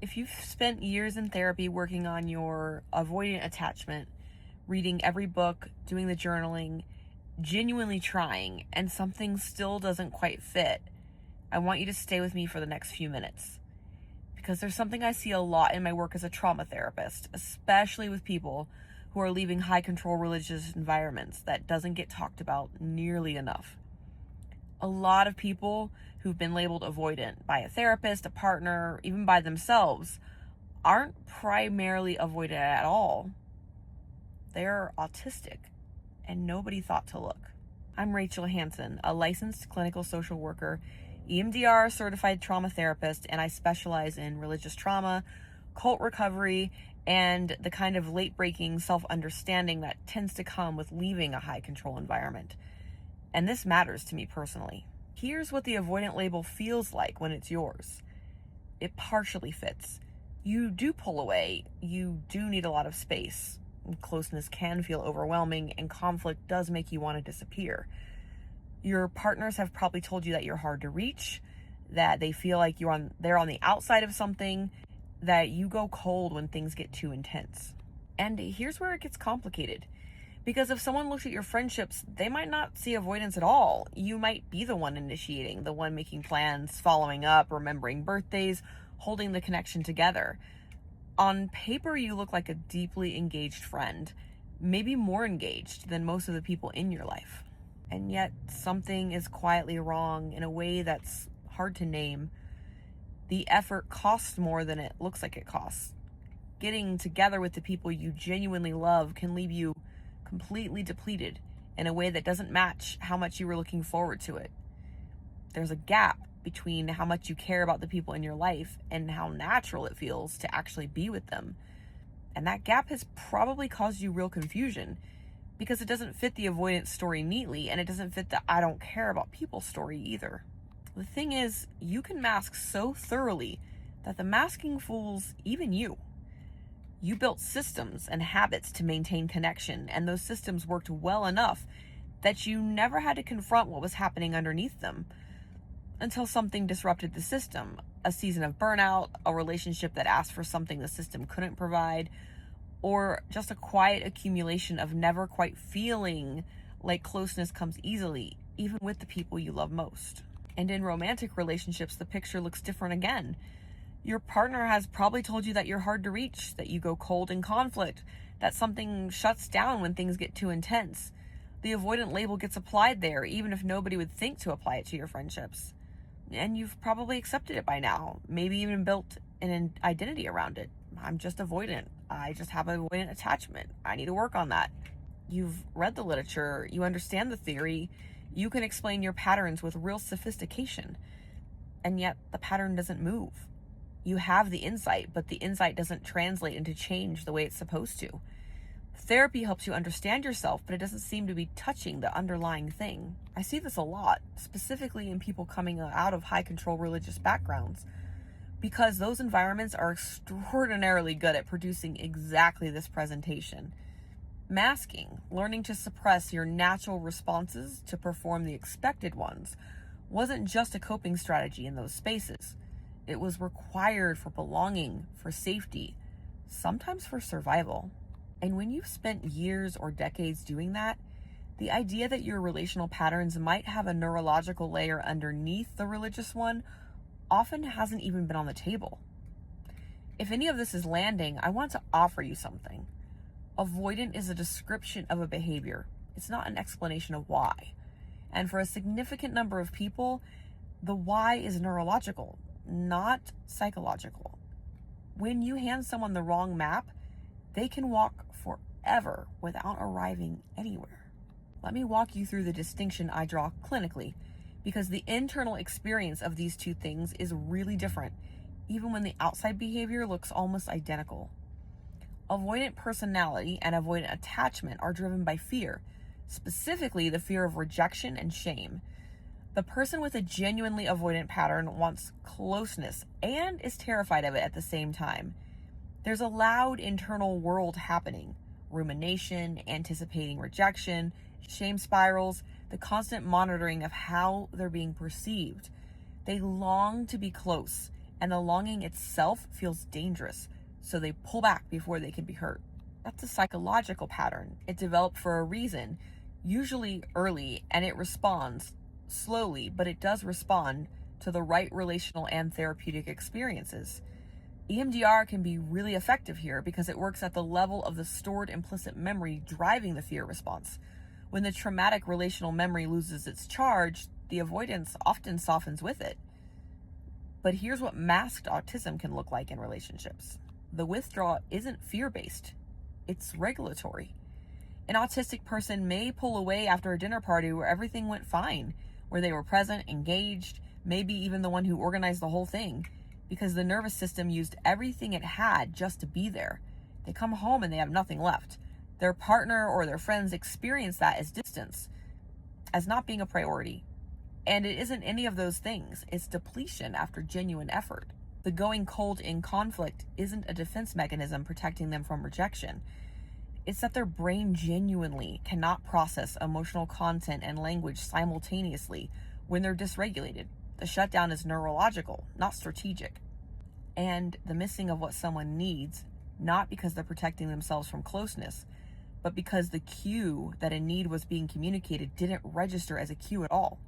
If you've spent years in therapy working on your avoidant attachment, reading every book, doing the journaling, genuinely trying, and something still doesn't quite fit, I want you to stay with me for the next few minutes. Because there's something I see a lot in my work as a trauma therapist, especially with people who are leaving high control religious environments, that doesn't get talked about nearly enough. A lot of people who've been labeled avoidant by a therapist, a partner, even by themselves, aren't primarily avoidant at all. They're autistic, and nobody thought to look. I'm Rachel Hansen, a licensed clinical social worker, EMDR certified trauma therapist, and I specialize in religious trauma, cult recovery, and the kind of late-breaking self-understanding that tends to come with leaving a high-control environment. And this matters to me personally. Here's what the avoidant label feels like when it's yours. It partially fits. You do pull away. You do need a lot of space. Closeness can feel overwhelming, and conflict does make you want to disappear. Your partners have probably told you that you're hard to reach, that they feel like they're on the outside of something, that you go cold when things get too intense. And here's where it gets complicated. Because if someone looks at your friendships, they might not see avoidance at all. You might be the one initiating, the one making plans, following up, remembering birthdays, holding the connection together. On paper, you look like a deeply engaged friend, maybe more engaged than most of the people in your life. And yet something is quietly wrong in a way that's hard to name. The effort costs more than it looks like it costs. Getting together with the people you genuinely love can leave you completely depleted in a way that doesn't match how much you were looking forward to it. There's a gap between how much you care about the people in your life and how natural it feels to actually be with them. And that gap has probably caused you real confusion because it doesn't fit the avoidance story neatly, and it doesn't fit the I don't care about people story either. The thing is, you can mask so thoroughly that the masking fools even you. You built systems and habits to maintain connection, and those systems worked well enough that you never had to confront what was happening underneath them until something disrupted the system. A season of burnout, a relationship that asked for something the system couldn't provide, or just a quiet accumulation of never quite feeling like closeness comes easily, even with the people you love most. And in romantic relationships, the picture looks different again. Your partner has probably told you that you're hard to reach, that you go cold in conflict, that something shuts down when things get too intense. The avoidant label gets applied there, even if nobody would think to apply it to your friendships. And you've probably accepted it by now, maybe even built an identity around it. I'm just avoidant. I just have an avoidant attachment. I need to work on that. You've read the literature. You understand the theory. You can explain your patterns with real sophistication. And yet the pattern doesn't move. You have the insight, but the insight doesn't translate into change the way it's supposed to. Therapy helps you understand yourself, but it doesn't seem to be touching the underlying thing. I see this a lot, specifically in people coming out of high control religious backgrounds, because those environments are extraordinarily good at producing exactly this presentation. Masking, learning to suppress your natural responses to perform the expected ones, wasn't just a coping strategy in those spaces. It was required for belonging, for safety, sometimes for survival. And when you've spent years or decades doing that, the idea that your relational patterns might have a neurological layer underneath the religious one often hasn't even been on the table. If any of this is landing, I want to offer you something. Avoidant is a description of a behavior. It's not an explanation of why. And for a significant number of people, the why is neurological, not psychological. When you hand someone the wrong map, they can walk forever without arriving anywhere. Let me walk you through the distinction I draw clinically, because the internal experience of these two things is really different, even when the outside behavior looks almost identical. Avoidant personality and avoidant attachment are driven by fear, specifically the fear of rejection and shame. The person with a genuinely avoidant pattern wants closeness and is terrified of it at the same time. There's a loud internal world happening: rumination, anticipating rejection, shame spirals, the constant monitoring of how they're being perceived. They long to be close, and the longing itself feels dangerous, so they pull back before they can be hurt. That's a psychological pattern. It developed for a reason, usually early, and it responds slowly, but it does respond to the right relational and therapeutic experiences. EMDR can be really effective here because it works at the level of the stored implicit memory driving the fear response. When the traumatic relational memory loses its charge, the avoidance often softens with it. But here's what masked autism can look like in relationships. The withdrawal isn't fear-based, it's regulatory. An autistic person may pull away after a dinner party where everything went fine, where they were present, engaged, maybe even the one who organized the whole thing, because the nervous system used everything it had just to be there. They come home and they have nothing left. Their partner or their friends experience that as distance, as not being a priority. And it isn't any of those things. It's depletion after genuine effort. The going cold in conflict isn't a defense mechanism protecting them from rejection. It's that their brain genuinely cannot process emotional content and language simultaneously when they're dysregulated. The shutdown is neurological, not strategic. And the missing of what someone needs, not because they're protecting themselves from closeness, but because the cue that a need was being communicated didn't register as a cue at all.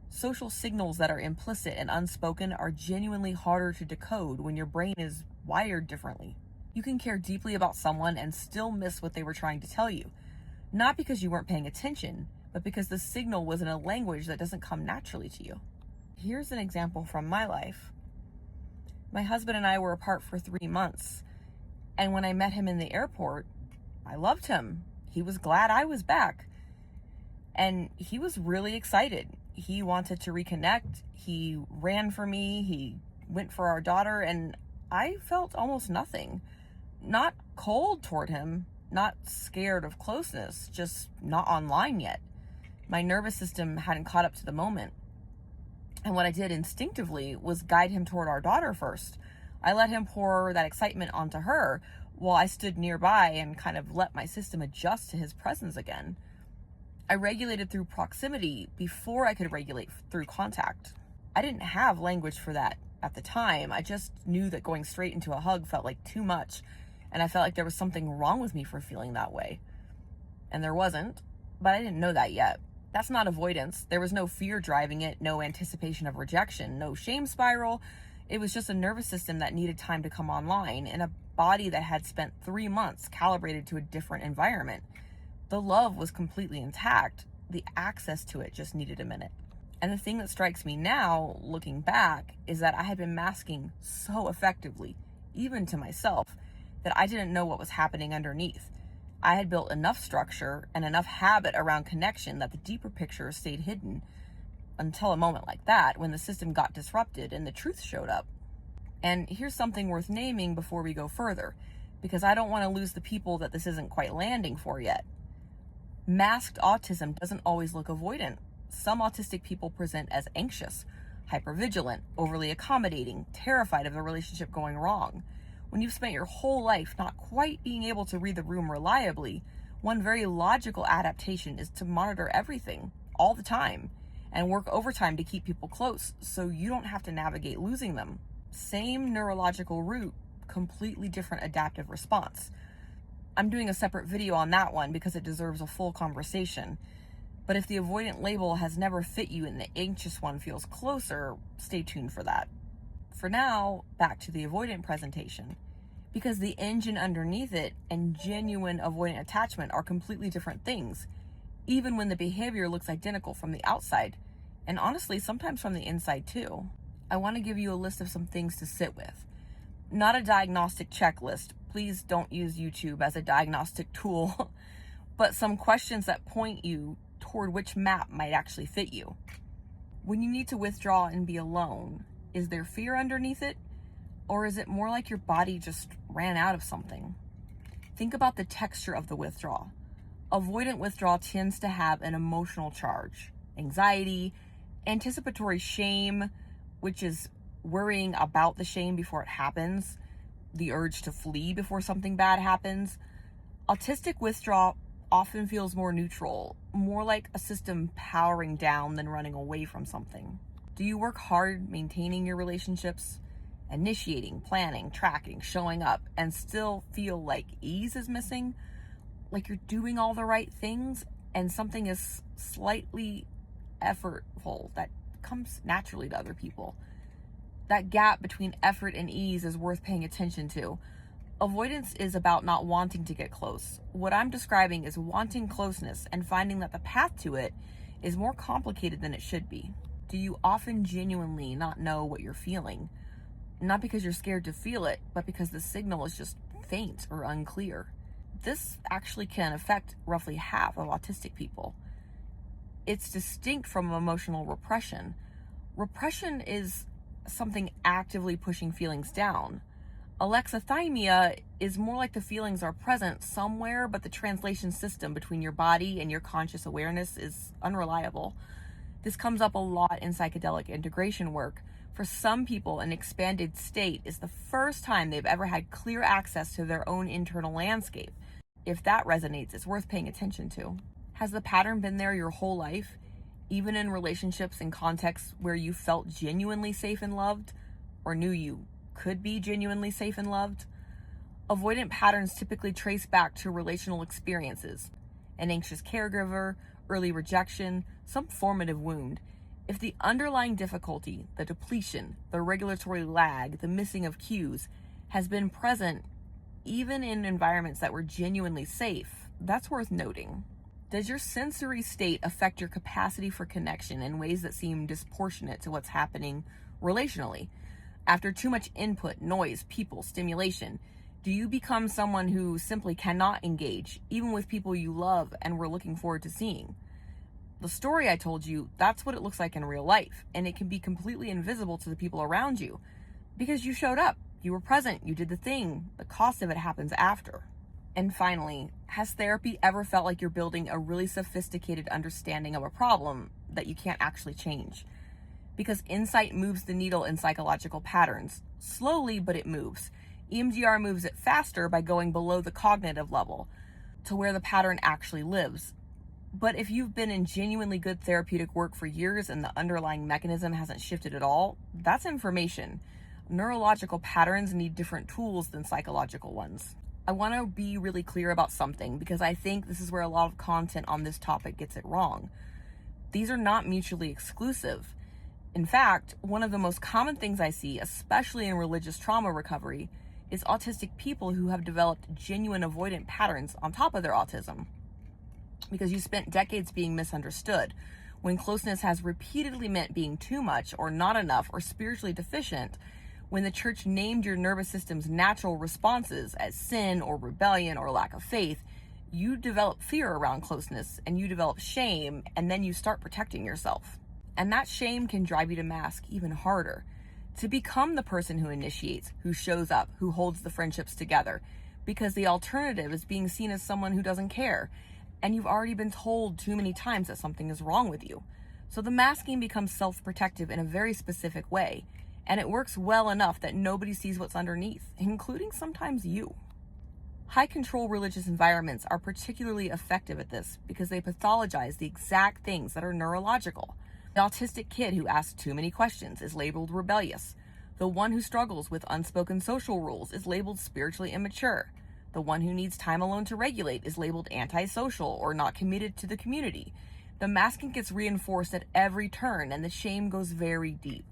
Social signals that are implicit and unspoken are genuinely harder to decode when your brain is wired differently. You can care deeply about someone and still miss what they were trying to tell you, not because you weren't paying attention, but because the signal was in a language that doesn't come naturally to you. Here's an example from my life. My husband and I were apart for 3 months, and when I met him in the airport, I loved him. He was glad I was back, and he was really excited. He wanted to reconnect. He ran for me. He went for our daughter, and I felt almost nothing. Not cold toward him, not scared of closeness, just not online yet. My nervous system hadn't caught up to the moment. And what I did instinctively was guide him toward our daughter first. I let him pour that excitement onto her while I stood nearby and kind of let my system adjust to his presence again. I regulated through proximity before I could regulate through contact. I didn't have language for that at the time. I just knew that going straight into a hug felt like too much, and I felt like there was something wrong with me for feeling that way. And there wasn't, but I didn't know that yet. That's not avoidance. There was no fear driving it, no anticipation of rejection, no shame spiral. It was just a nervous system that needed time to come online and a body that had spent 3 months calibrated to a different environment. The love was completely intact. The access to it just needed a minute. And the thing that strikes me now, looking back, is that I had been masking so effectively, even to myself, that I didn't know what was happening underneath. I had built enough structure and enough habit around connection that the deeper picture stayed hidden until a moment like that when the system got disrupted and the truth showed up. And here's something worth naming before we go further, because I don't want to lose the people that this isn't quite landing for yet. Masked autism doesn't always look avoidant. Some autistic people present as anxious, hypervigilant, overly accommodating, terrified of the relationship going wrong. When you've spent your whole life not quite being able to read the room reliably, one very logical adaptation is to monitor everything all the time and work overtime to keep people close so you don't have to navigate losing them. Same neurological root, completely different adaptive response. I'm doing a separate video on that one because it deserves a full conversation. But if the avoidant label has never fit you and the anxious one feels closer, stay tuned for that. For now, back to the avoidant presentation. Because the engine underneath it and genuine avoidant attachment are completely different things, even when the behavior looks identical from the outside, and honestly, sometimes from the inside too. I want to give you a list of some things to sit with. Not a diagnostic checklist. Please don't use YouTube as a diagnostic tool, but some questions that point you toward which map might actually fit you. When you need to withdraw and be alone, is there fear underneath it? Or is it more like your body just ran out of something? Think about the texture of the withdrawal. Avoidant withdrawal tends to have an emotional charge, anxiety, anticipatory shame, which is worrying about the shame before it happens, the urge to flee before something bad happens. Autistic withdrawal often feels more neutral, more like a system powering down than running away from something. Do you work hard maintaining your relationships? initiating, planning, tracking, showing up, and still feel like ease is missing, like you're doing all the right things and something is slightly effortful that comes naturally to other people. That gap between effort and ease is worth paying attention to. Avoidance is about not wanting to get close. What I'm describing is wanting closeness and finding that the path to it is more complicated than it should be. Do you often genuinely not know what you're feeling? Not because you're scared to feel it, but because the signal is just faint or unclear. This actually can affect roughly half of autistic people. It's distinct from emotional repression. Repression is something actively pushing feelings down. Alexithymia is more like the feelings are present somewhere, but the translation system between your body and your conscious awareness is unreliable. This comes up a lot in psychedelic integration work. For some people, an expanded state is the first time they've ever had clear access to their own internal landscape. If that resonates, it's worth paying attention to. Has the pattern been there your whole life, even in relationships and contexts where you felt genuinely safe and loved, or knew you could be genuinely safe and loved? Avoidant patterns typically trace back to relational experiences, an anxious caregiver, early rejection, some formative wound. If the underlying difficulty, the depletion, the regulatory lag, the missing of cues, has been present even in environments that were genuinely safe, that's worth noting. Does your sensory state affect your capacity for connection in ways that seem disproportionate to what's happening relationally? After too much input, noise, people, stimulation, do you become someone who simply cannot engage, even with people you love and were looking forward to seeing? The story I told you, that's what it looks like in real life, and it can be completely invisible to the people around you because you showed up, you were present, you did the thing. The cost of it happens after. And finally, has therapy ever felt like you're building a really sophisticated understanding of a problem that you can't actually change? Because insight moves the needle in psychological patterns. Slowly, but it moves. EMDR moves it faster by going below the cognitive level to where the pattern actually lives. But if you've been in genuinely good therapeutic work for years and the underlying mechanism hasn't shifted at all, that's information. Neurological patterns need different tools than psychological ones. I want to be really clear about something because I think this is where a lot of content on this topic gets it wrong. These are not mutually exclusive. In fact, one of the most common things I see, especially in religious trauma recovery, is autistic people who have developed genuine avoidant patterns on top of their autism. Because you spent decades being misunderstood, when closeness has repeatedly meant being too much or not enough or spiritually deficient, when the church named your nervous system's natural responses as sin or rebellion or lack of faith, you develop fear around closeness and you develop shame, and then you start protecting yourself. And that shame can drive you to mask even harder, to become the person who initiates, who shows up, who holds the friendships together, because the alternative is being seen as someone who doesn't care, and you've already been told too many times that something is wrong with you. So the masking becomes self-protective in a very specific way, and it works well enough that nobody sees what's underneath, including sometimes you. High-control religious environments are particularly effective at this because they pathologize the exact things that are neurological. The autistic kid who asks too many questions is labeled rebellious. The one who struggles with unspoken social rules is labeled spiritually immature. The one who needs time alone to regulate is labeled antisocial or not committed to the community. The masking gets reinforced at every turn, and the shame goes very deep.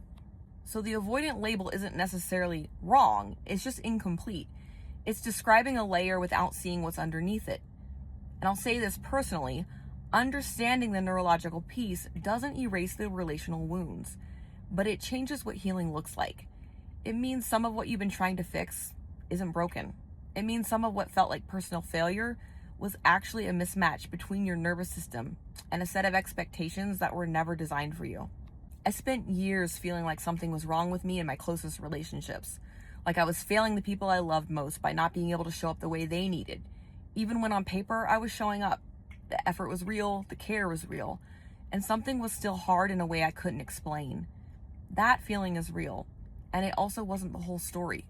So the avoidant label isn't necessarily wrong, it's just incomplete. It's describing a layer without seeing what's underneath it. And I'll say this personally, understanding the neurological piece doesn't erase the relational wounds, but it changes what healing looks like. It means some of what you've been trying to fix isn't broken. It means some of what felt like personal failure was actually a mismatch between your nervous system and a set of expectations that were never designed for you. I spent years feeling like something was wrong with me in my closest relationships, like I was failing the people I loved most by not being able to show up the way they needed. Even when on paper I was showing up, the effort was real, the care was real, and something was still hard in a way I couldn't explain. That feeling is real, and it also wasn't the whole story.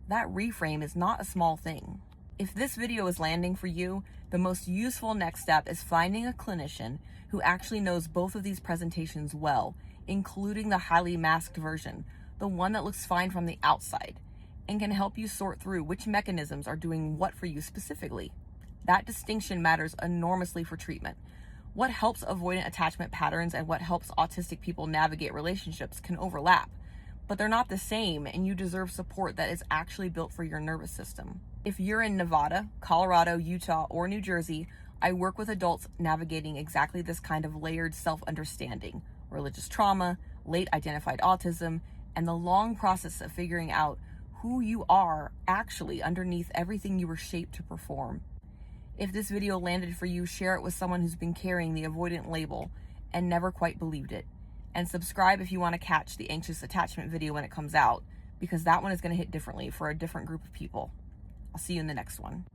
That reframe is not a small thing. If this video is landing for you, the most useful next step is finding a clinician who actually knows both of these presentations well, including the highly masked version. the one that looks fine from the outside, and can help you sort through which mechanisms are doing what for you specifically. That distinction matters enormously for treatment. What helps avoidant attachment patterns and what helps autistic people navigate relationships can overlap, but they're not the same, and you deserve support that is actually built for your nervous system. If you're in Nevada, Colorado, Utah, or New Jersey, I work with adults navigating exactly this kind of layered self-understanding, religious trauma, late identified autism, and the long process of figuring out who you are actually underneath everything you were shaped to perform. If this video landed for you, share it with someone who's been carrying the avoidant label and never quite believed it. And subscribe if you want to catch the anxious attachment video when it comes out, because that one is going to hit differently for a different group of people. I'll see you in the next one.